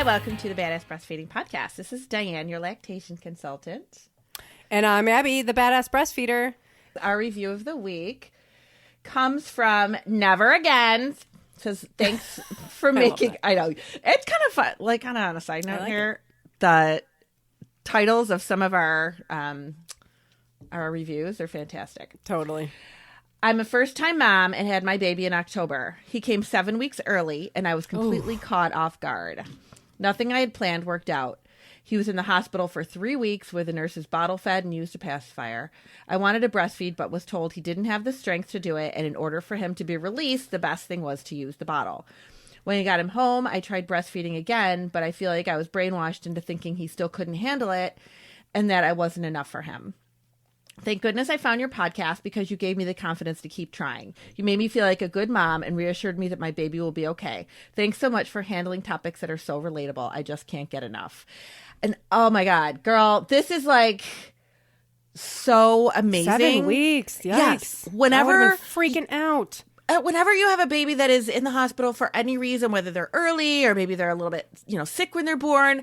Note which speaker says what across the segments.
Speaker 1: Hi, welcome to the Badass Breastfeeding Podcast. This is Diane, your lactation consultant.
Speaker 2: And I'm Abby, the Badass Breastfeeder.
Speaker 1: Our review of the week comes from Never Again. Says, thanks for making... I know. It's kind of fun. Like, kind of on a side note here, the titles of some of our reviews are fantastic.
Speaker 2: Totally.
Speaker 1: I'm a first-time mom and had my baby in October. He came 7 weeks early, and I was completely caught off guard. Nothing I had planned worked out. He was in the hospital for 3 weeks with the nurses bottle-fed and used a pacifier. I wanted to breastfeed, but was told he didn't have the strength to do it, and in order for him to be released, the best thing was to use the bottle. When he got him home, I tried breastfeeding again, but I feel like I was brainwashed into thinking he still couldn't handle it and that I wasn't enough for him. Thank goodness I found your podcast because you gave me the confidence to keep trying. You made me feel like a good mom and reassured me that my baby will be okay. Thanks so much for handling topics that are so relatable. I just can't get enough. And oh my God, girl, this is like so amazing.
Speaker 2: 7 weeks. Yikes.
Speaker 1: Yes. Whenever
Speaker 2: freaking out.
Speaker 1: Whenever you have a baby that is in the hospital for any reason, whether they're early or maybe they're a little bit, sick when they're born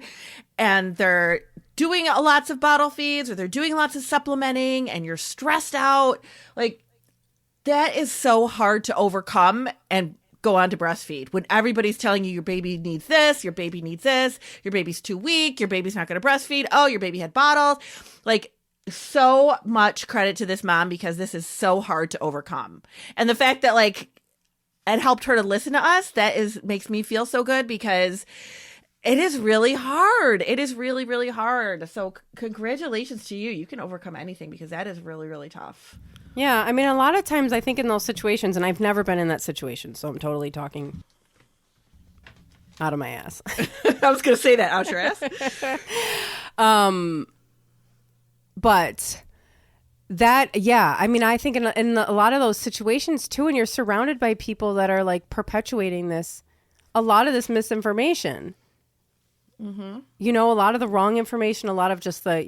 Speaker 1: and they're doing lots of bottle feeds or they're doing lots of supplementing and you're stressed out, like that is so hard to overcome and go on to breastfeed when everybody's telling you your baby needs this, your baby needs this, your baby's too weak, your baby's not going to breastfeed. Oh, your baby had bottles. Like, so much credit to this mom because this is so hard to overcome. And the fact that like it helped her to listen to us, makes me feel so good because it is really hard. It is really, really hard. So congratulations to you. You can overcome anything because that is really, really tough.
Speaker 2: Yeah. I mean, a lot of times I think in those situations, and I've never been in that situation, so I'm totally talking out of my ass.
Speaker 1: I was going to say that out your ass.
Speaker 2: But that, yeah, I mean, I think in a lot of those situations too, and you're surrounded by people that are like perpetuating a lot of this misinformation. Mm-hmm. A lot of the wrong information, a lot of just the,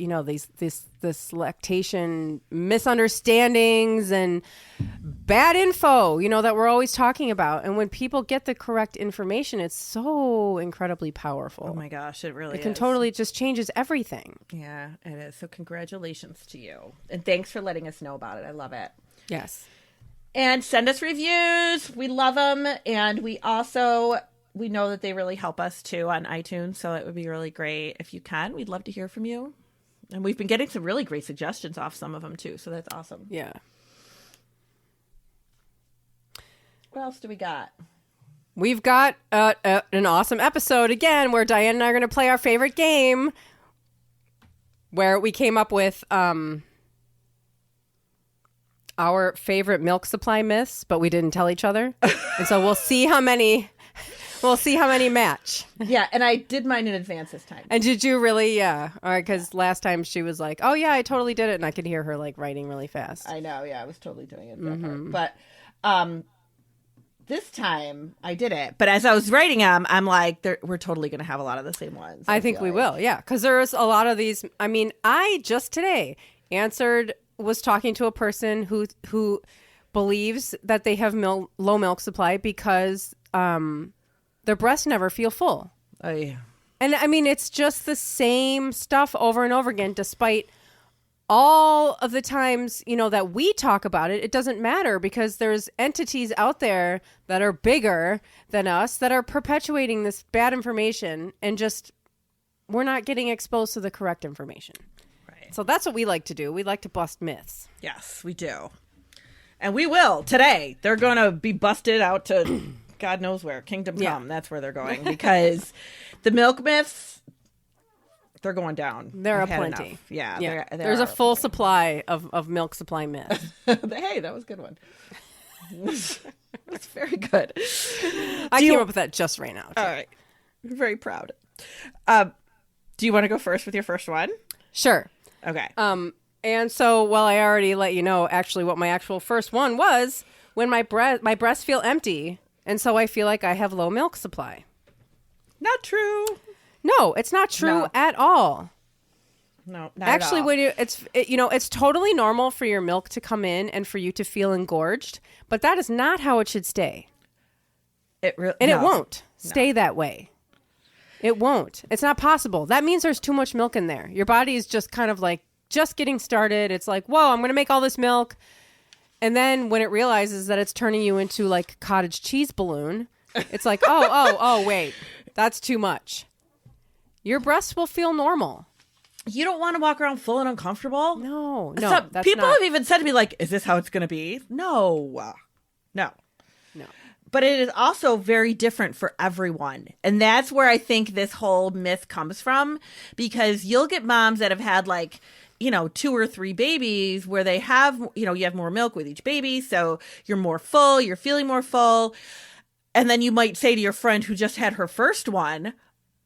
Speaker 2: this lactation misunderstandings and bad info, that we're always talking about. And when people get the correct information, it's so incredibly powerful.
Speaker 1: Oh my gosh, it really is.
Speaker 2: It can totally just changes everything.
Speaker 1: Yeah, it is. So congratulations to you. And thanks for letting us know about it. I love it.
Speaker 2: Yes. And
Speaker 1: send us reviews. We love them. And we know that they really help us too on iTunes. So it would be really great if you can. We'd love to hear from you. And we've been getting some really great suggestions off some of them too. So that's awesome.
Speaker 2: Yeah.
Speaker 1: What else do we got?
Speaker 2: We've got an awesome episode again where Diane and I are going to play our favorite game where we came up with our favorite milk supply myths, but we didn't tell each other. And so we'll see how many match.
Speaker 1: Yeah, and I did mine in advance this time.
Speaker 2: And did you really? Yeah. All right, because last time she was like, oh, yeah, I totally did it. And I could hear her like writing really fast.
Speaker 1: I know, yeah, I was totally doing it. Mm-hmm. But this time I did it. But as I was writing them, I'm like, we're totally going to have a lot of the same ones.
Speaker 2: I think we will, yeah. Because there's a lot of these. I mean, I just today was talking to a person who believes that they have low milk supply because their breasts never feel full.
Speaker 1: Oh, yeah.
Speaker 2: And I mean, it's just the same stuff over and over again, despite all of the times, that we talk about it. It doesn't matter because there's entities out there that are bigger than us that are perpetuating this bad information and just we're not getting exposed to the correct information. Right. So that's what we like to do. We like to bust myths.
Speaker 1: Yes, we do. And we will today. They're going to be busted out to God knows where. Kingdom Come. That's where they're going because the milk myths, they're going down.
Speaker 2: There are plenty.
Speaker 1: Enough. Yeah.
Speaker 2: There's a full supply of milk supply myths.
Speaker 1: Hey, that was a good one. That's very good.
Speaker 2: I came up with that just right now. Too.
Speaker 1: All right. I'm very proud. Do you want to go first with your first one?
Speaker 2: Sure.
Speaker 1: Okay.
Speaker 2: And so, I already let you know actually what my actual first one was when my breasts feel empty. And so I feel like I have low milk supply.
Speaker 1: Not true.
Speaker 2: No, it's not true at all.
Speaker 1: No, not
Speaker 2: actually,
Speaker 1: at all.
Speaker 2: It's totally normal for your milk to come in and for you to feel engorged, but that is not how it should stay. It won't stay that way. It won't. It's not possible. That means there's too much milk in there. Your body is just kind of like just getting started. It's like, whoa, I'm going to make all this milk. And then when it realizes that it's turning you into like cottage cheese balloon, it's like, oh, wait, that's too much. Your breasts will feel normal.
Speaker 1: You don't want to walk around full and uncomfortable?
Speaker 2: No.
Speaker 1: That's people have even said to me, like, is this how it's going to be? No. But it is also very different for everyone. And that's where I think this whole myth comes from, because you'll get moms that have had like, 2 or 3 babies where they have, you have more milk with each baby. So you're more full, you're feeling more full. And then you might say to your friend who just had her first one,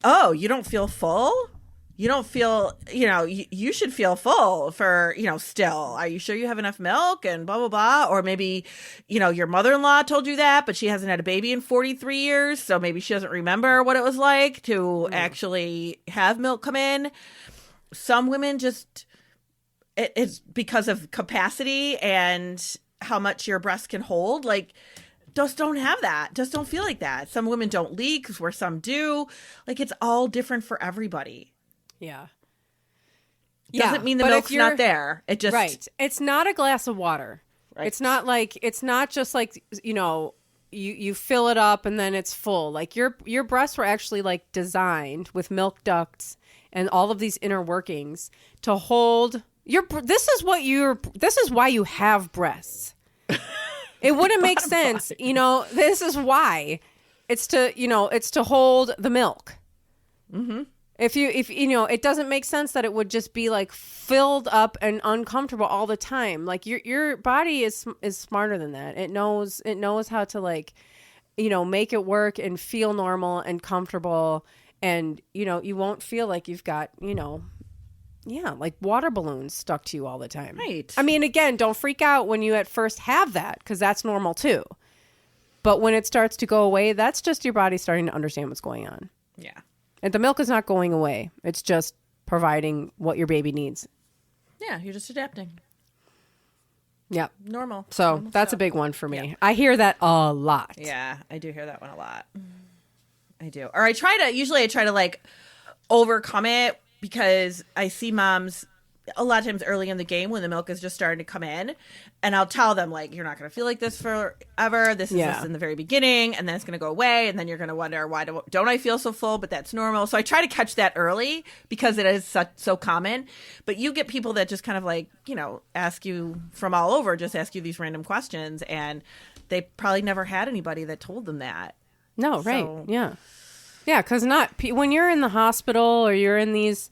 Speaker 1: oh, you don't feel full? You don't feel, you should feel full for, still. Are you sure you have enough milk and blah, blah, blah? Or maybe, your mother-in-law told you that, but she hasn't had a baby in 43 years. So maybe she doesn't remember what it was like to actually have milk come in. Some women just, it's because of capacity and how much your breast can hold. Like, just don't have that. Just don't feel like that. Some women don't leak where some do. Like, it's all different for everybody.
Speaker 2: Yeah.
Speaker 1: Doesn't mean the milk's not there. It just
Speaker 2: right. It's not a glass of water. Right. It's not just like you fill it up and then it's full. Like your breasts were actually like designed with milk ducts and all of these inner workings to hold your. This is why you have breasts. It wouldn't make sense. This is why. It's to hold the milk. Mm-hmm. If it doesn't make sense that it would just be like filled up and uncomfortable all the time. Like your body is smarter than that. It knows how to like, make it work and feel normal and comfortable. And, you won't feel like you've got, like water balloons stuck to you all the time.
Speaker 1: Right.
Speaker 2: I mean, again, don't freak out when you at first have that, because that's normal too. But when it starts to go away, that's just your body starting to understand what's going on.
Speaker 1: Yeah.
Speaker 2: And the milk is not going away. It's just providing what your baby needs.
Speaker 1: Yeah, you're just adapting.
Speaker 2: Yeah.
Speaker 1: Normal.
Speaker 2: So that's a big one for me. Yeah. I hear that a lot.
Speaker 1: Yeah, I do hear that one a lot. I do. Or I try to like overcome it, because I see moms a lot of times early in the game when the milk is just starting to come in, and I'll tell them, like, you're not going to feel like this forever. This is just in the very beginning, and then it's going to go away, and then you're going to wonder, why don't I feel so full? But that's normal. So I try to catch that early, because it is so common. But you get people that just kind of like, ask you from all over, just ask you these random questions, and they probably never had anybody that told them that.
Speaker 2: No, right. Yeah. Yeah, because when you're in the hospital or you're in these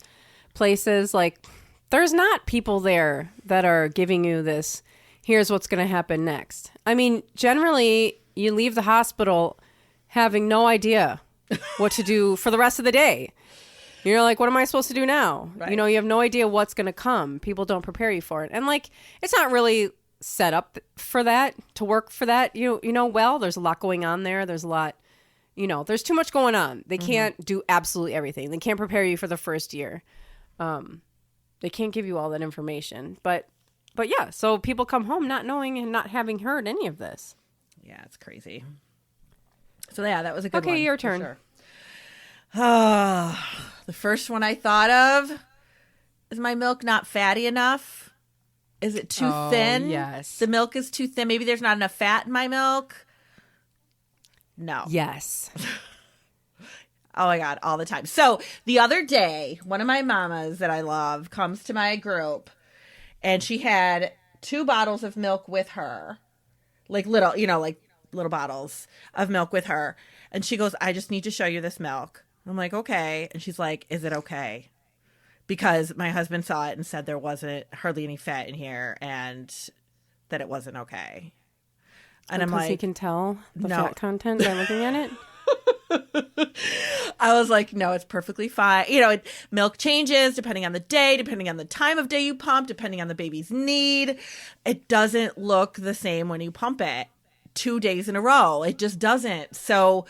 Speaker 2: places, like, there's not people there that are giving you this, here's what's going to happen next. I mean, generally, you leave the hospital having no idea what to do for the rest of the day. You're like, what am I supposed to do now? Right. You have no idea what's going to come. People don't prepare you for it. And, like, it's not really set up for that, to work for that. Well, there's a lot going on there. There's a lot, there's too much going on. They can't do absolutely everything. They can't prepare you for the first year. They can't give you all that information. But yeah, so people come home not knowing and not having heard any of this.
Speaker 1: Yeah, it's crazy. So yeah, that was a good one.
Speaker 2: Okay, your turn.
Speaker 1: Sure. The first one I thought of, is my milk not fatty enough? Is it too thin?
Speaker 2: Yes.
Speaker 1: The milk is too thin. Maybe there's not enough fat in my milk. No.
Speaker 2: Yes.
Speaker 1: Oh my God, all the time. So the other day, one of my mamas that I love comes to my group, and she had 2 bottles of milk with her, like little, like little bottles of milk with her. And she goes, I just need to show you this milk. I'm like, okay. And she's like, is it okay? Because my husband saw it and said there wasn't hardly any fat in here and that it wasn't okay. And I'm like,
Speaker 2: he can tell the fat content by looking at it.
Speaker 1: I was like, no, it's perfectly fine. Milk changes depending on the day, depending on the time of day you pump, depending on the baby's need. It doesn't look the same when you pump it 2 days in a row. It just doesn't. So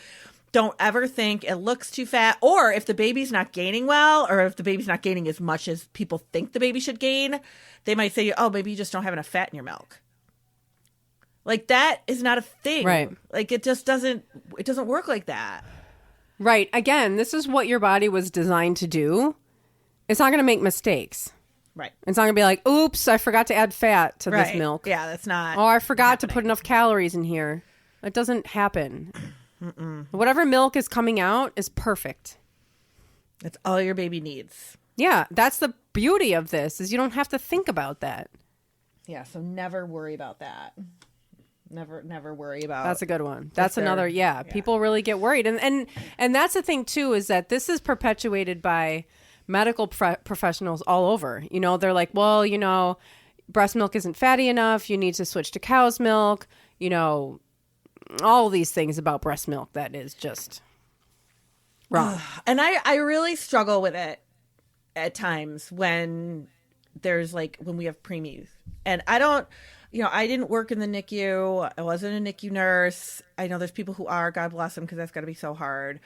Speaker 1: don't ever think it looks too fat, or if the baby's not gaining well, or if the baby's not gaining as much as people think the baby should gain, they might say, oh, maybe you just don't have enough fat in your milk. Like, that is not a thing.
Speaker 2: Right.
Speaker 1: Like, it just doesn't work like that.
Speaker 2: Right. Again, this is what your body was designed to do. It's not going to make mistakes.
Speaker 1: Right.
Speaker 2: It's not going to be like, oops, I forgot to add fat to this milk.
Speaker 1: Yeah, that's not.
Speaker 2: Oh, I forgot to put enough calories in here. It doesn't happen. Whatever milk is coming out is perfect.
Speaker 1: That's all your baby needs.
Speaker 2: Yeah, that's the beauty of this, is you don't have to think about that.
Speaker 1: Yeah, so never worry about that. Never worry about.
Speaker 2: That's a good one. That's another, people really get worried. And that's the thing too, is that this is perpetuated by medical professionals all over. You know, they're like, well, you know, breast milk isn't fatty enough. You need to switch to cow's milk. You know, all these things about breast milk that is just wrong.
Speaker 1: And I really struggle with it at times when there's like, when we have preemies. And I don't, you know, I didn't work in the NICU. I wasn't a NICU nurse. I know there's people who are, God bless them, because that's got to be so hard.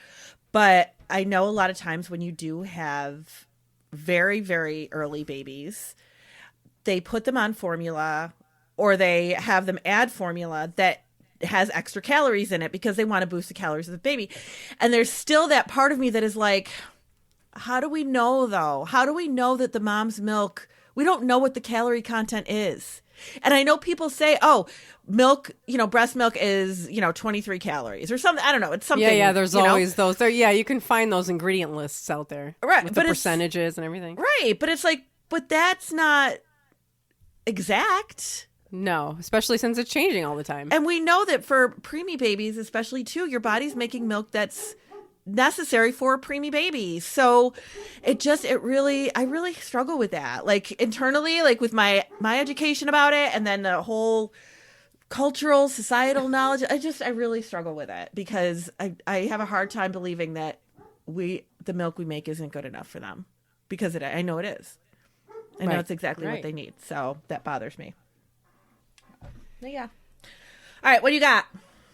Speaker 1: But I know a lot of times when you do have very, very early babies, they put them on formula, or they have them add formula that has extra calories in it because they want to boost the calories of the baby. And there's still that part of me that is like, how do we know though? How do we know that the mom's milk, we don't know what the calorie content is? And I know people say, oh, milk, you know, breast milk is, you know, 23 calories or something. I don't know. It's something.
Speaker 2: Yeah, there's always those. There, yeah, you can find those ingredient lists out there.
Speaker 1: Right.
Speaker 2: With the percentages and everything.
Speaker 1: Right. But it's like, but that's not exact.
Speaker 2: No, especially since it's changing all the time.
Speaker 1: And we know that for preemie babies, especially too, your body's making milk that's necessary for a preemie baby. So I really struggle with that. Like internally, like with my education about it, and then the whole cultural, societal knowledge, I really struggle with it because I have a hard time believing that the milk we make isn't good enough for them, because I know it is. I know it's exactly what they need. So that bothers me. But yeah. All right. What do you got?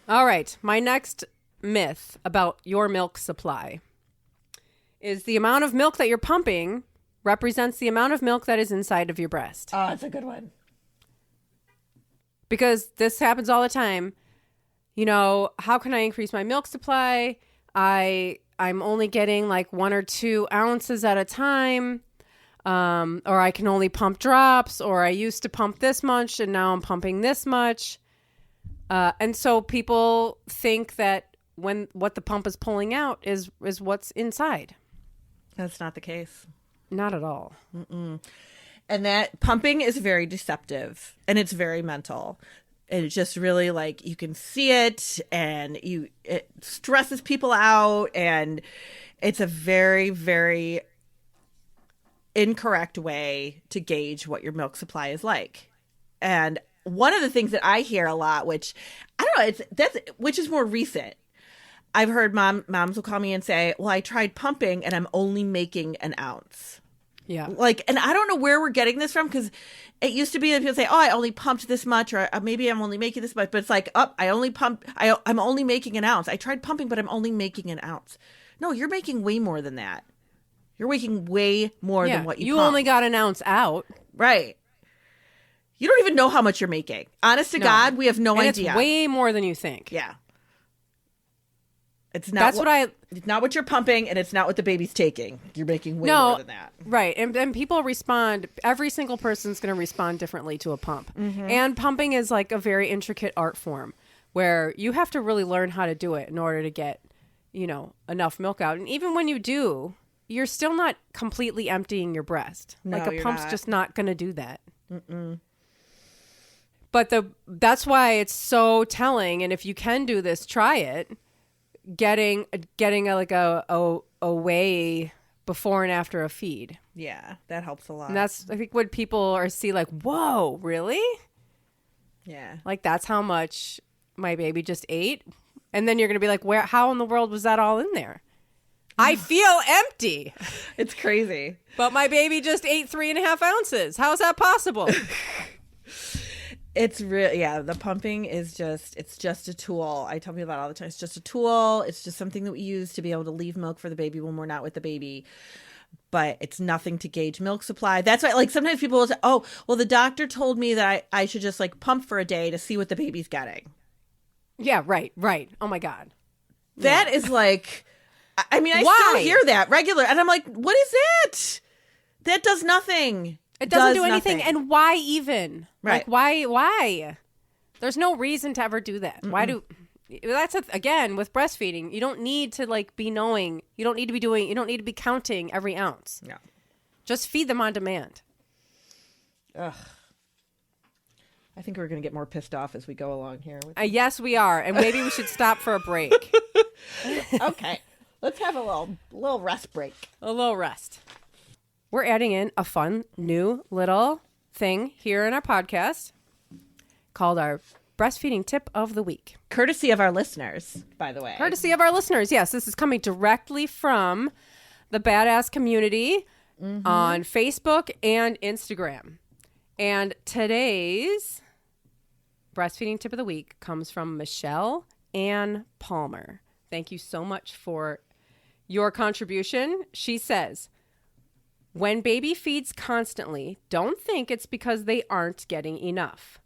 Speaker 2: All right. My next myth about your milk supply is the amount of milk that you're pumping represents the amount of milk that is inside of your breast.
Speaker 1: Oh, that's a good one.
Speaker 2: Because this happens all the time. You know, how can I increase my milk supply? I'm only getting like 1 or 2 ounces at a time. Or I can only pump drops, or I used to pump this much and now I'm pumping this much. And so people think that what the pump is pulling out is what's inside.
Speaker 1: That's not the case.
Speaker 2: Not at all.
Speaker 1: Mm-mm. And that pumping is very deceptive, and it's very mental. And it's just really like, you can see it, and it stresses people out, and it's a very, very incorrect way to gauge what your milk supply is like. And one of the things that I hear a lot, which I don't know, which is more recent. I've heard moms will call me and say, well, I tried pumping and I'm only making an ounce.
Speaker 2: Yeah.
Speaker 1: Like, and I don't know where we're getting this from, because it used to be that people say, oh, I only pumped this much, or maybe I'm only making this much, but it's like, I'm only making an ounce. I tried pumping, but I'm only making an ounce. No, you're making way more than that. You're making way more than what you pump.
Speaker 2: Only got an ounce out.
Speaker 1: Right. You don't even know how much you're making. Honest to God, we have no idea.
Speaker 2: It's way more than you think.
Speaker 1: Yeah. It's not it's not what you're pumping, and it's not what the baby's taking. You're making way more than that.
Speaker 2: Right. And people respond, every single person's going to respond differently to a pump. Mm-hmm. And pumping is like a very intricate art form where you have to really learn how to do it in order to get, you know, enough milk out. And even when you do, you're still not completely emptying your breast.
Speaker 1: No,
Speaker 2: like a pump's just not going to do that.
Speaker 1: Mm-mm.
Speaker 2: But that's why it's so telling. And if you can do this, try it. Getting a way before and after a feed.
Speaker 1: Yeah, that helps a lot.
Speaker 2: And that's, I think, what people see like, whoa, really?
Speaker 1: Yeah.
Speaker 2: Like, that's how much my baby just ate? And then you're going to be like, how in the world was that all in there? I feel empty.
Speaker 1: It's crazy.
Speaker 2: But my baby just ate 3.5 ounces. How is that possible?
Speaker 1: It's real. Yeah, the pumping is it's just a tool. I tell people that all the time. It's just a tool. It's just something that we use to be able to leave milk for the baby when we're not with the baby. But it's nothing to gauge milk supply. That's why, like, sometimes people will say, oh, well, the doctor told me that I should just like pump for a day to see what the baby's getting.
Speaker 2: Yeah, right. Oh my God.
Speaker 1: That is like, I mean, I still hear that regular, and I'm like, what is that? That does nothing.
Speaker 2: It doesn't do anything. And why even?
Speaker 1: Right.
Speaker 2: Like, why? There's no reason to ever do that. Why do... That's again with breastfeeding. You don't need to like be knowing. You don't need to be doing. You don't need to be counting every ounce.
Speaker 1: No.
Speaker 2: Just feed them on demand.
Speaker 1: Ugh. I think we're going to get more pissed off as we go along here.
Speaker 2: Yes, we are, and maybe we should stop for a break.
Speaker 1: Okay, let's have a little rest break.
Speaker 2: A little rest. We're adding in a fun new little thing here in our podcast called our breastfeeding tip of the week.
Speaker 1: Courtesy of our listeners, by the way.
Speaker 2: Courtesy of our listeners. Yes, this is coming directly from the Badass community on Facebook and Instagram. And today's breastfeeding tip of the week comes from Michelle Ann Palmer. Thank you so much for your contribution. She says, when baby feeds constantly, don't think it's because they aren't getting enough.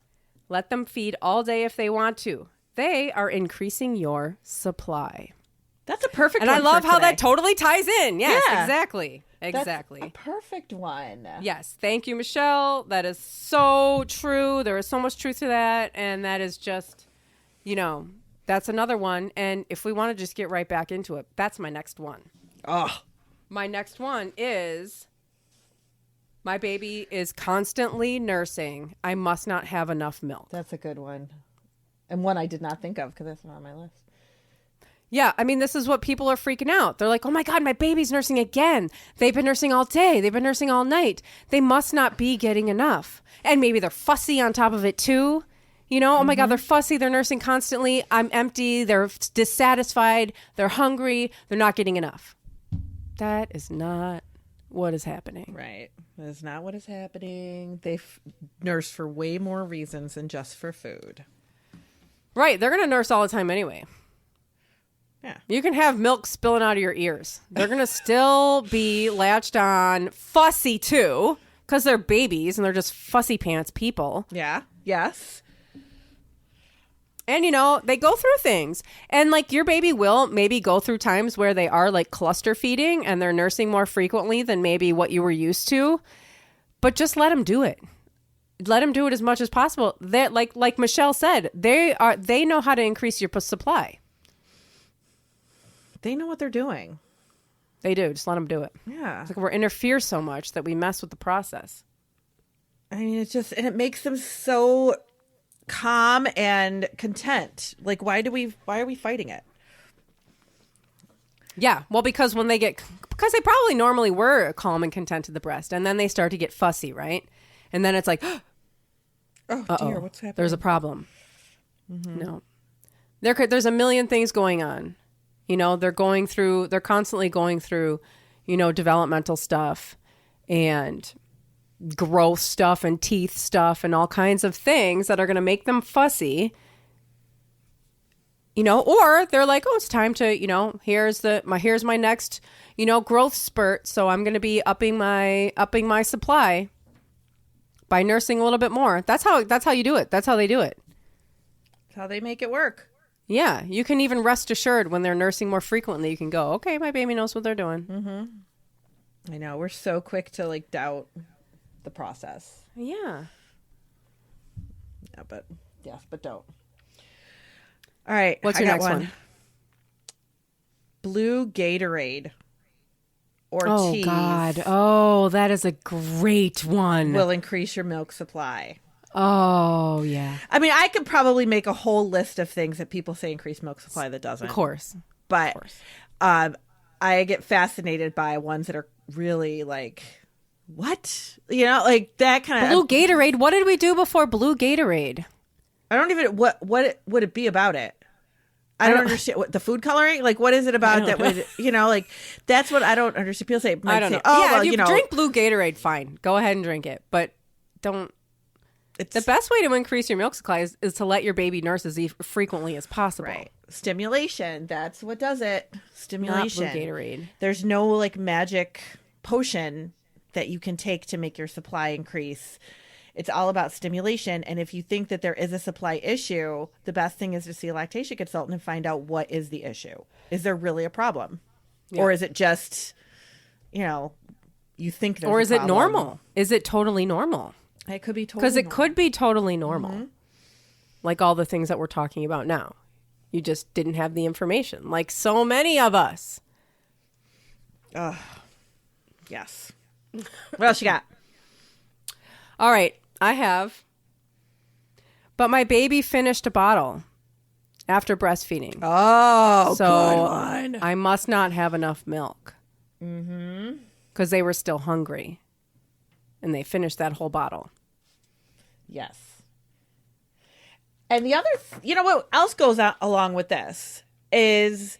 Speaker 2: Let them feed all day if they want to. They are increasing your supply.
Speaker 1: That's a perfect one.
Speaker 2: And I love how
Speaker 1: today.
Speaker 2: that totally ties in. Yes,
Speaker 1: Yeah.
Speaker 2: exactly.
Speaker 1: That's
Speaker 2: Exactly.
Speaker 1: a perfect one.
Speaker 2: Yes. Thank you, Michelle. That is so true. There is so much truth to that. And that is just, that's another one. And if we want to just get right back into it, that's my next one.
Speaker 1: Oh.
Speaker 2: My next one is... my baby is constantly nursing. I must not have enough milk.
Speaker 1: That's a good one. And one I did not think of because that's not on my list.
Speaker 2: Yeah, I mean, this is what people are freaking out. They're like, oh my God, my baby's nursing again. They've been nursing all day. They've been nursing all night. They must not be getting enough. And maybe they're fussy on top of it too. Oh my God, they're fussy. They're nursing constantly. I'm empty. They're dissatisfied. They're hungry. They're not getting enough. That is not what is happening.
Speaker 1: Right. That is not what is happening. They nurse for way more reasons than just for food.
Speaker 2: Right. They're going to nurse all the time anyway.
Speaker 1: Yeah.
Speaker 2: You can have milk spilling out of your ears. They're going to still be latched on, fussy too, because they're babies and they're just fussy pants people.
Speaker 1: Yeah. Yes.
Speaker 2: And, they go through things. And, like, your baby will maybe go through times where they are, like, cluster feeding and they're nursing more frequently than maybe what you were used to. But just let them do it. Let them do it as much as possible. They're, like Michelle said, they know how to increase your supply.
Speaker 1: They know what they're doing.
Speaker 2: They do. Just let them do it.
Speaker 1: Yeah.
Speaker 2: It's like we interfere so much that we mess with the process.
Speaker 1: I mean, and it makes them so calm and content. Like, why are we fighting it?
Speaker 2: Yeah. Well, because because they probably normally were calm and content at the breast, and then they start to get fussy, right? And then it's like,
Speaker 1: oh dear, what's happening?
Speaker 2: There's a problem. No. There's a million things going on. They're constantly going through, developmental stuff and growth stuff and teeth stuff and all kinds of things that are going to make them fussy, or they're like, oh, it's time to, here's my next, growth spurt. So I'm going to be upping my supply by nursing a little bit more. That's how you do it. That's how they do it.
Speaker 1: That's how they make it work.
Speaker 2: Yeah, you can even rest assured when they're nursing more frequently. You can go, okay, my baby knows what they're doing.
Speaker 1: I know. We're so quick to like doubt the process.
Speaker 2: Yeah.
Speaker 1: Yeah, but don't. All right.
Speaker 2: What's your next one?
Speaker 1: Blue Gatorade or teas.
Speaker 2: Oh, God. Oh, that is a great one.
Speaker 1: Will increase your milk supply.
Speaker 2: Oh, yeah.
Speaker 1: I mean, I could probably make a whole list of things that people say increase milk supply that doesn't.
Speaker 2: Of course.
Speaker 1: But I get fascinated by ones that are really like, what? Like that kind of...
Speaker 2: Blue Gatorade. What did we do before Blue Gatorade?
Speaker 1: I don't even... What would it be about it? I don't understand. What, the food coloring? Like, what is it about that would... like, that's what I don't understand. People say...
Speaker 2: I don't know.
Speaker 1: Oh,
Speaker 2: yeah,
Speaker 1: well,
Speaker 2: if you drink Blue Gatorade, fine. Go ahead and drink it. But don't... The best way to increase your milk supply is to let your baby nurse as frequently as possible.
Speaker 1: Right. Stimulation. That's what does it. Stimulation.
Speaker 2: Not Blue Gatorade.
Speaker 1: There's no like magic potion that you can take to make your supply increase. It's all about stimulation. And if you think that there is a supply issue, the best thing is to see a lactation consultant and find out what is the issue. Is there really a problem?
Speaker 2: Yeah.
Speaker 1: Or is it just, you think there's
Speaker 2: Or
Speaker 1: a
Speaker 2: is it
Speaker 1: problem?
Speaker 2: normal? Is it totally normal?
Speaker 1: It could be totally
Speaker 2: Because it
Speaker 1: normal.
Speaker 2: could be totally normal. Like all the things that we're talking about now. You just didn't have the information, like so many of us.
Speaker 1: Yes. What else you got?
Speaker 2: All right, I have. But my baby finished a bottle after breastfeeding.
Speaker 1: Oh,
Speaker 2: So
Speaker 1: good one.
Speaker 2: I must not have enough milk. Mm-hmm. Because they were still hungry. And they finished that whole bottle.
Speaker 1: Yes. And the other, what else goes on along with this is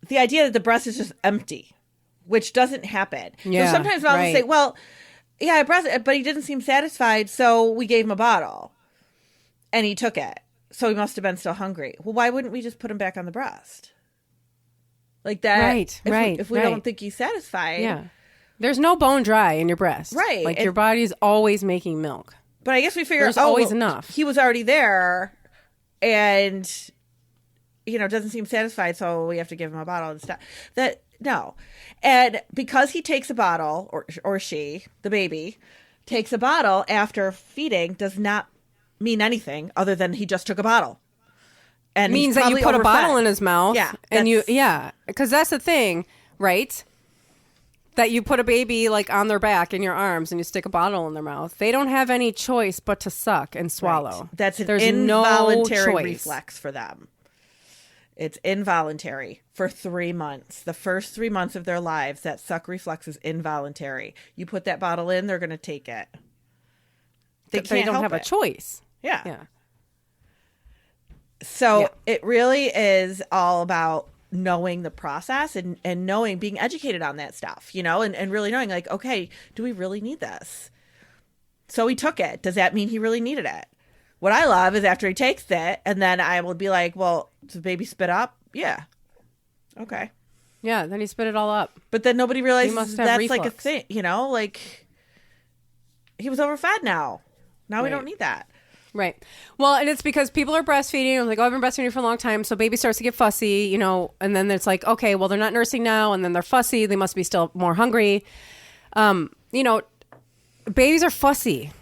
Speaker 1: the idea that the breast is just empty, which doesn't happen.
Speaker 2: Yeah,
Speaker 1: so sometimes moms will
Speaker 2: right.
Speaker 1: say, well, yeah, I breastfed, but he didn't seem satisfied, so we gave him a bottle. And he took it. So he must have been still hungry. Well, why wouldn't we just put him back on the breast? Like that.
Speaker 2: Right,
Speaker 1: If we
Speaker 2: right.
Speaker 1: don't think he's satisfied.
Speaker 2: Yeah. There's no bone dry in your breast.
Speaker 1: Right.
Speaker 2: Like your body's always making milk.
Speaker 1: But I guess we figure
Speaker 2: There's always enough.
Speaker 1: He was already there and, doesn't seem satisfied, so we have to give him a bottle and stuff. No. And because he takes a bottle, or she, the baby, takes a bottle after feeding does not mean anything other than he just took a bottle. And
Speaker 2: Means that you put a bottle in his mouth.
Speaker 1: Yeah.
Speaker 2: And because that's the thing, right? That you put a baby like on their back in your arms and you stick a bottle in their mouth. They don't have any choice but to suck and swallow.
Speaker 1: Right. That's an
Speaker 2: There's
Speaker 1: involuntary
Speaker 2: no choice.
Speaker 1: reflex for them. It's involuntary for 3 months. The first 3 months of their lives, that suck reflex is involuntary. You put that bottle in, they're going to take it. They
Speaker 2: don't have a choice.
Speaker 1: Yeah.
Speaker 2: Yeah.
Speaker 1: So it really is all about knowing the process and knowing, being educated on that stuff, and really knowing like, okay, do we really need this? So he took it. Does that mean he really needed it? What I love is after he takes it, and then I will be like, well, does the baby spit up? Yeah. Okay.
Speaker 2: Yeah, then he spit it all up.
Speaker 1: But then nobody realizes
Speaker 2: must have
Speaker 1: that's
Speaker 2: reflux.
Speaker 1: like a thing, like he was overfed now. Now we don't need that.
Speaker 2: Right. Well, and it's because people are breastfeeding. I'm like, oh, I've been breastfeeding for a long time. So baby starts to get fussy, and then it's like, okay, well, they're not nursing now. And then they're fussy. They must be still more hungry. Babies are fussy.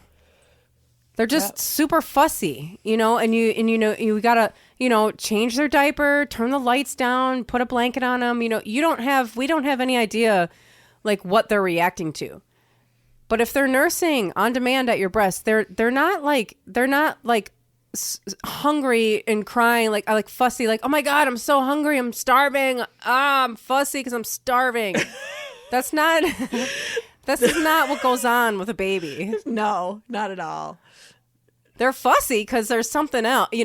Speaker 2: They're just super fussy, and you gotta, change their diaper, turn the lights down, put a blanket on them. We don't have any idea like what they're reacting to. But if they're nursing on demand at your breast, they're not hungry and crying like fussy, like, oh my God, I'm so hungry, I'm starving. I'm fussy because I'm starving. This is not what goes on with a baby.
Speaker 1: No, not at all.
Speaker 2: They're fussy because there's something else. You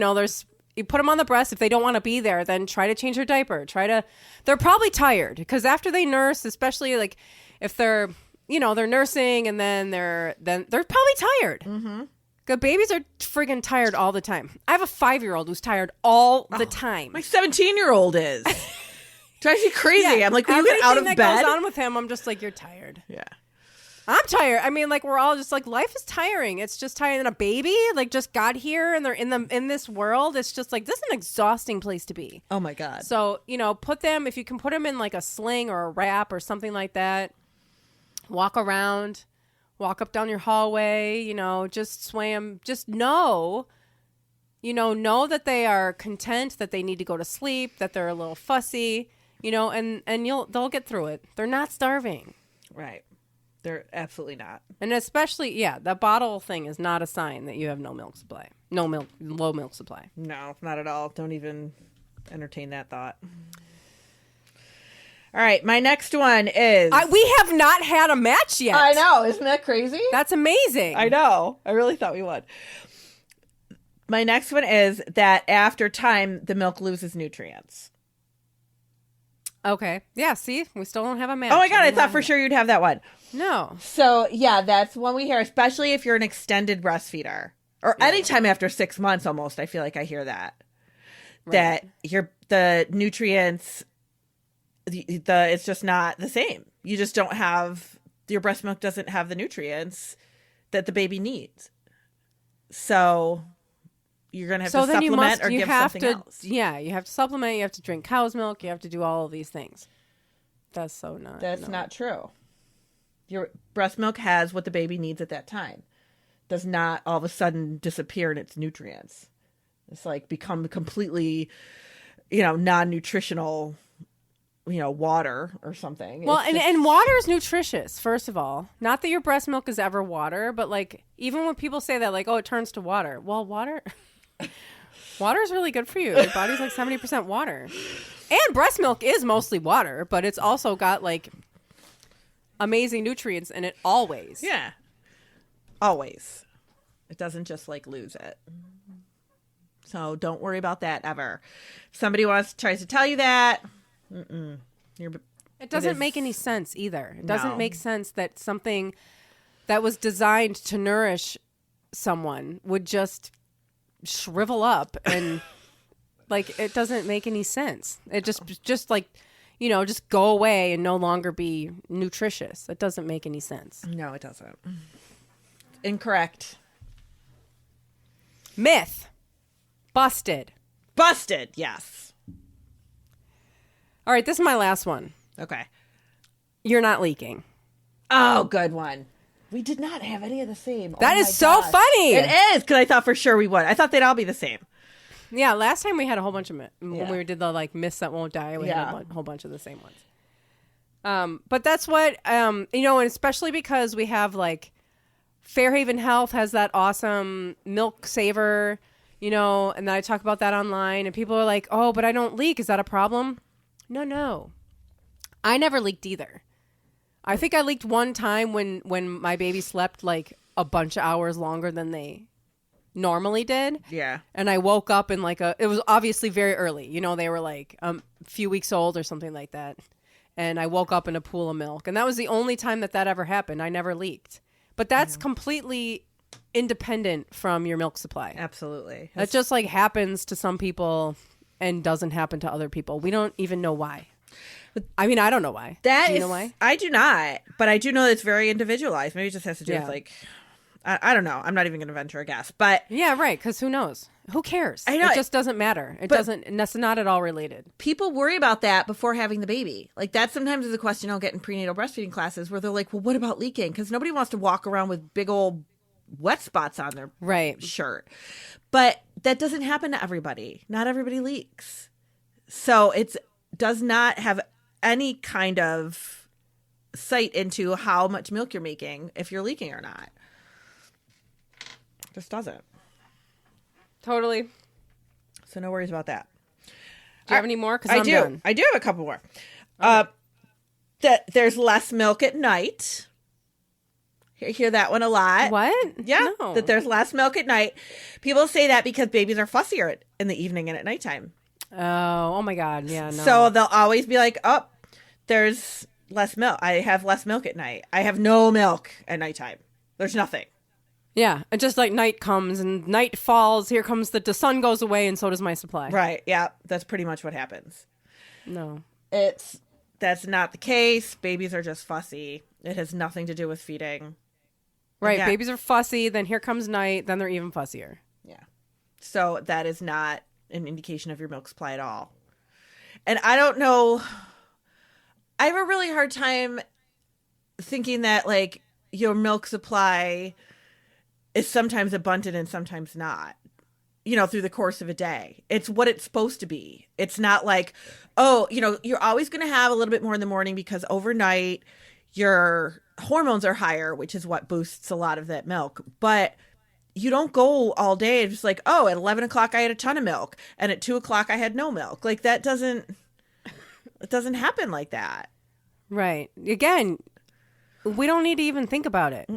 Speaker 2: put them on the breast. If they don't want to be there, then try to change their diaper. They're probably tired because after they nurse, especially like if they're nursing and then they're probably tired. Mm-hmm. Because babies are friggin' tired all the time. I have a 5-year-old who's tired all the time.
Speaker 1: My 17-year-old is. Drives me crazy. I'm like, will you get out of
Speaker 2: Everything
Speaker 1: bed?
Speaker 2: that goes on with him, I'm just like, you're tired.
Speaker 1: Yeah.
Speaker 2: I'm tired. I mean, like, we're all just like, life is tiring. It's just tiring. And a baby, like, just got here and they're in this world. It's just like, this is an exhausting place to be.
Speaker 1: Oh my God.
Speaker 2: So, if you can put them in like a sling or a wrap or something like that, walk around, walk up down your hallway, just sway them. Just know that they are content, that they need to go to sleep, that they're a little fussy, and they'll get through it. They're not starving.
Speaker 1: Right. They're absolutely not.
Speaker 2: And especially, the bottle thing is not a sign that you have low milk supply.
Speaker 1: No, not at all. Don't even entertain that thought. All right, my next one is...
Speaker 2: we have not had a match yet.
Speaker 1: I know. Isn't that crazy?
Speaker 2: That's amazing.
Speaker 1: I know. I really thought we would. My next one is that after time, the milk loses nutrients.
Speaker 2: Okay. Yeah, see? We still don't have a match.
Speaker 1: Oh my God, I thought for sure you'd have that one.
Speaker 2: No.
Speaker 1: So, that's one we hear, especially if you're an extended breastfeeder. Or anytime after 6 months almost, I feel like I hear that. Right. That the nutrients... it's just not the same. You just don't have, your breast milk doesn't have the nutrients that the baby needs. So you're going to have to supplement or give something else.
Speaker 2: Yeah, you have to supplement. You have to drink cow's milk. You have to do all of these things. That's so not.
Speaker 1: That's not true. Your breast milk has what the baby needs at that time. Does not all of a sudden disappear in its nutrients. It's like become completely, non-nutritional, water or something.
Speaker 2: Well, and water is nutritious, first of all. Not that your breast milk is ever water, but like even when people say that, like, oh, it turns to water. Well, water is really good for you. Your body's like 70% water. And breast milk is mostly water, but it's also got like amazing nutrients in it always.
Speaker 1: Yeah. Always. It doesn't just like lose it. So don't worry about that ever. If somebody tries to tell you that,
Speaker 2: it doesn't make any sense either. It doesn't
Speaker 1: No.
Speaker 2: make sense that something that was designed to nourish someone would just shrivel up and like it doesn't make any sense. It just like, just go away and no longer be nutritious. It doesn't make any sense.
Speaker 1: No, it doesn't. Incorrect.
Speaker 2: Myth. Busted.
Speaker 1: Busted. Yes.
Speaker 2: All right, this is my last one.
Speaker 1: Okay.
Speaker 2: You're not leaking.
Speaker 1: Oh, good one. We did not have any of the same.
Speaker 2: That is so funny.
Speaker 1: It is, because I thought for sure we would. I thought they'd all be the same.
Speaker 2: Yeah, last time we had a whole bunch of when we did the like myths that won't die. We had a whole bunch of the same ones. But that's what and especially because we have like Fairhaven Health has that awesome milk saver, and then I talk about that online, and people are like, "Oh, but I don't leak. Is that a problem?" No. I never leaked either. I think I leaked one time when my baby slept like a bunch of hours longer than they normally did.
Speaker 1: Yeah.
Speaker 2: And I woke up in it was obviously very early. They were like a few weeks old or something like that. And I woke up in a pool of milk. And that was the only time that ever happened. I never leaked. But that's completely independent from your milk supply.
Speaker 1: Absolutely.
Speaker 2: That just like happens to some people and doesn't happen to other people. We don't even know why. I mean, I don't know why. Do you know why?
Speaker 1: I do not, but I do know that it's very individualized. Maybe it just has to do with like, I don't know. I'm not even going to venture a guess, but
Speaker 2: yeah, right. Because who knows? Who cares?
Speaker 1: I know
Speaker 2: it just doesn't matter. That's not at all related.
Speaker 1: People worry about that before having the baby. Like that sometimes is a question I'll get in prenatal breastfeeding classes where they're like, well, what about leaking? Because nobody wants to walk around with big old wet spots on their shirt. But that doesn't happen to everybody. Not everybody leaks. So it does not have any kind of sight into how much milk you're making if you're leaking or not. Just doesn't.
Speaker 2: Totally.
Speaker 1: So no worries about that.
Speaker 2: Do you have any more? Because
Speaker 1: I do.
Speaker 2: done.
Speaker 1: I do have a couple more.
Speaker 2: Okay.
Speaker 1: That there's less milk at night. Hear that one a lot.
Speaker 2: What?
Speaker 1: Yeah.
Speaker 2: No.
Speaker 1: That there's less milk at night. People say that because babies are fussier in the evening and at nighttime.
Speaker 2: Oh my God. Yeah. No.
Speaker 1: So they'll always be like, oh, there's less milk. I have less milk at night. I have no milk at nighttime. There's nothing.
Speaker 2: Yeah. And just like night comes and night falls, here comes the sun goes away and so does my supply.
Speaker 1: Right. Yeah. That's pretty much what happens.
Speaker 2: No.
Speaker 1: That's not the case. Babies are just fussy. It has nothing to do with feeding.
Speaker 2: Right.
Speaker 1: Yeah.
Speaker 2: Babies are fussy. Then here comes night. Then they're even fussier.
Speaker 1: Yeah. So that is not an indication of your milk supply at all. And I don't know. I have a really hard time thinking that like your milk supply is sometimes abundant and sometimes not, through the course of a day. It's what it's supposed to be. It's not like, oh, you're always going to have a little bit more in the morning because overnight your hormones are higher, which is what boosts a lot of that milk. But you don't go all day and just like, oh, at 11 o'clock I had a ton of milk and at 2 o'clock I had no milk. Like it doesn't happen like that.
Speaker 2: Right. Again, we don't need to even think about it.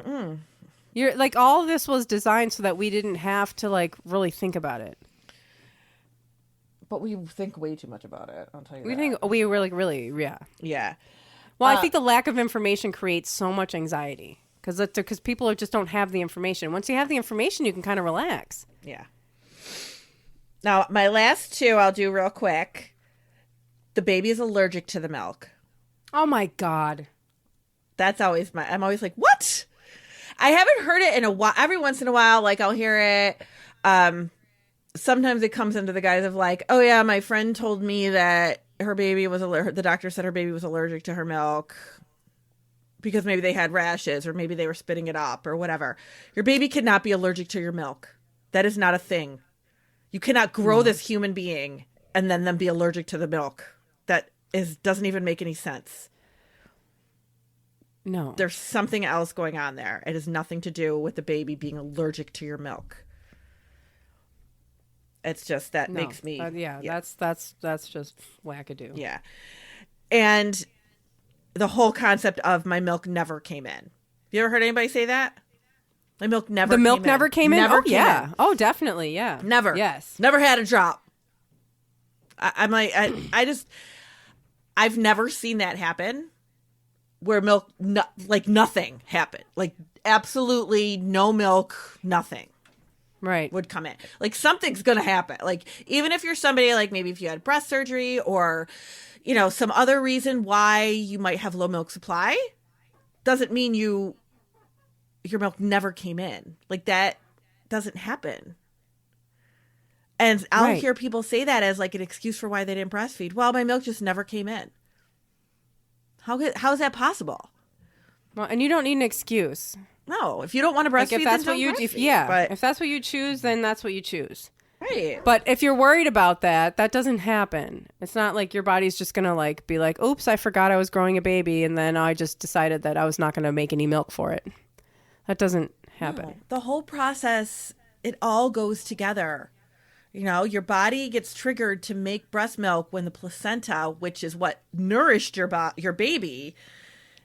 Speaker 2: You're like, all of this was designed so that we didn't have to like really think about it.
Speaker 1: But we think way too much about it. I'll tell you.
Speaker 2: We think we really, yeah.
Speaker 1: Yeah.
Speaker 2: Well, I think the lack of information creates so much anxiety because people just don't have the information. Once you have the information, you can kind of relax.
Speaker 1: Yeah. Now, my last two I'll do real quick. The baby is allergic to the milk.
Speaker 2: Oh my God.
Speaker 1: That's always I'm always like, what? I haven't heard it in a while. Every once in a while, like I'll hear it. sometimes it comes into the guise of like, oh yeah, my friend told me that her baby was the doctor said her baby was allergic to her milk because maybe they had rashes or maybe they were spitting it up or whatever. Your baby cannot be allergic to your milk. That is not a thing. You cannot grow this human being and then them be allergic to the milk. That doesn't even make any sense.
Speaker 2: No.
Speaker 1: There's something else going on there. It has nothing to do with the baby being allergic to your milk. It's just makes me
Speaker 2: that's just wackadoo.
Speaker 1: Yeah. And the whole concept of my milk never came in. You ever heard anybody say that? My milk never came in.
Speaker 2: The milk never came in?
Speaker 1: Never
Speaker 2: Oh,
Speaker 1: came
Speaker 2: yeah.
Speaker 1: in.
Speaker 2: Oh, definitely, yeah.
Speaker 1: Never.
Speaker 2: Yes.
Speaker 1: Never had a drop. I'm like, I've never seen that happen where milk, like nothing happened. Like absolutely no milk, nothing.
Speaker 2: Right.
Speaker 1: Would come in. Like something's going to happen. Like even if you're somebody like maybe if you had breast surgery or, you know, some other reason why you might have low milk supply, doesn't mean your milk never came in. Like that doesn't happen. And I'll hear people say that as like an excuse for why they didn't breastfeed. Well, my milk just never came in. How is that possible?
Speaker 2: Well, and you don't need an excuse.
Speaker 1: No, if you don't want to breastfeed,
Speaker 2: Like if that's
Speaker 1: then
Speaker 2: what you,
Speaker 1: don't
Speaker 2: if
Speaker 1: breastfeed.
Speaker 2: that's what you choose, then that's what you choose.
Speaker 1: Right.
Speaker 2: But if you're worried about that, that doesn't happen. It's not like your body's just gonna like be like, "Oops, I forgot I was growing a baby," and then I just decided that I was not gonna make any milk for it. That doesn't happen.
Speaker 1: No. The whole process, it all goes together. You know, your body gets triggered to make breast milk when the placenta, which is what nourished your baby,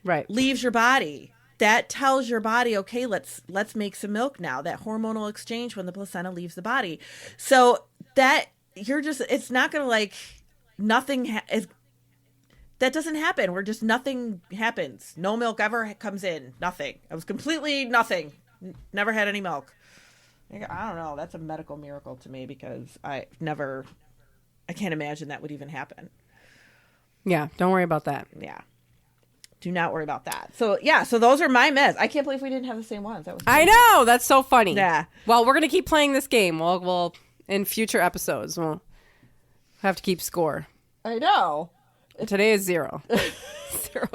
Speaker 2: Right,
Speaker 1: leaves your body. That tells your body, okay, let's make some milk now. That hormonal exchange when the placenta leaves the body. So that it's not going to like nothing that doesn't happen. Nothing happens. No milk ever comes in. Nothing. I was completely nothing. Never had any milk. I don't know. That's a medical miracle to me because I can't imagine that would even happen.
Speaker 2: Yeah, don't worry about that.
Speaker 1: Yeah. Do not worry about that. So, yeah. So those are my myths. I can't believe we didn't have the same ones. That was
Speaker 2: I know. That's so funny.
Speaker 1: Yeah.
Speaker 2: Well, we're going to keep playing this game. We'll in future episodes, we'll have to keep score.
Speaker 1: I know.
Speaker 2: Today is 0. 0.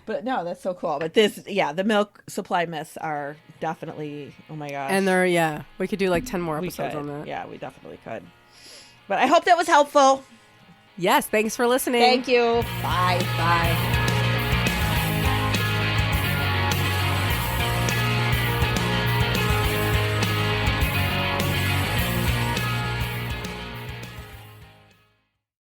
Speaker 1: But no, that's so cool. But the milk supply myths are definitely, oh my gosh.
Speaker 2: And we could do like 10 more episodes on that.
Speaker 1: Yeah, we definitely could. But I hope that was helpful.
Speaker 2: Yes. Thanks for listening.
Speaker 1: Thank you. Bye.
Speaker 2: Bye.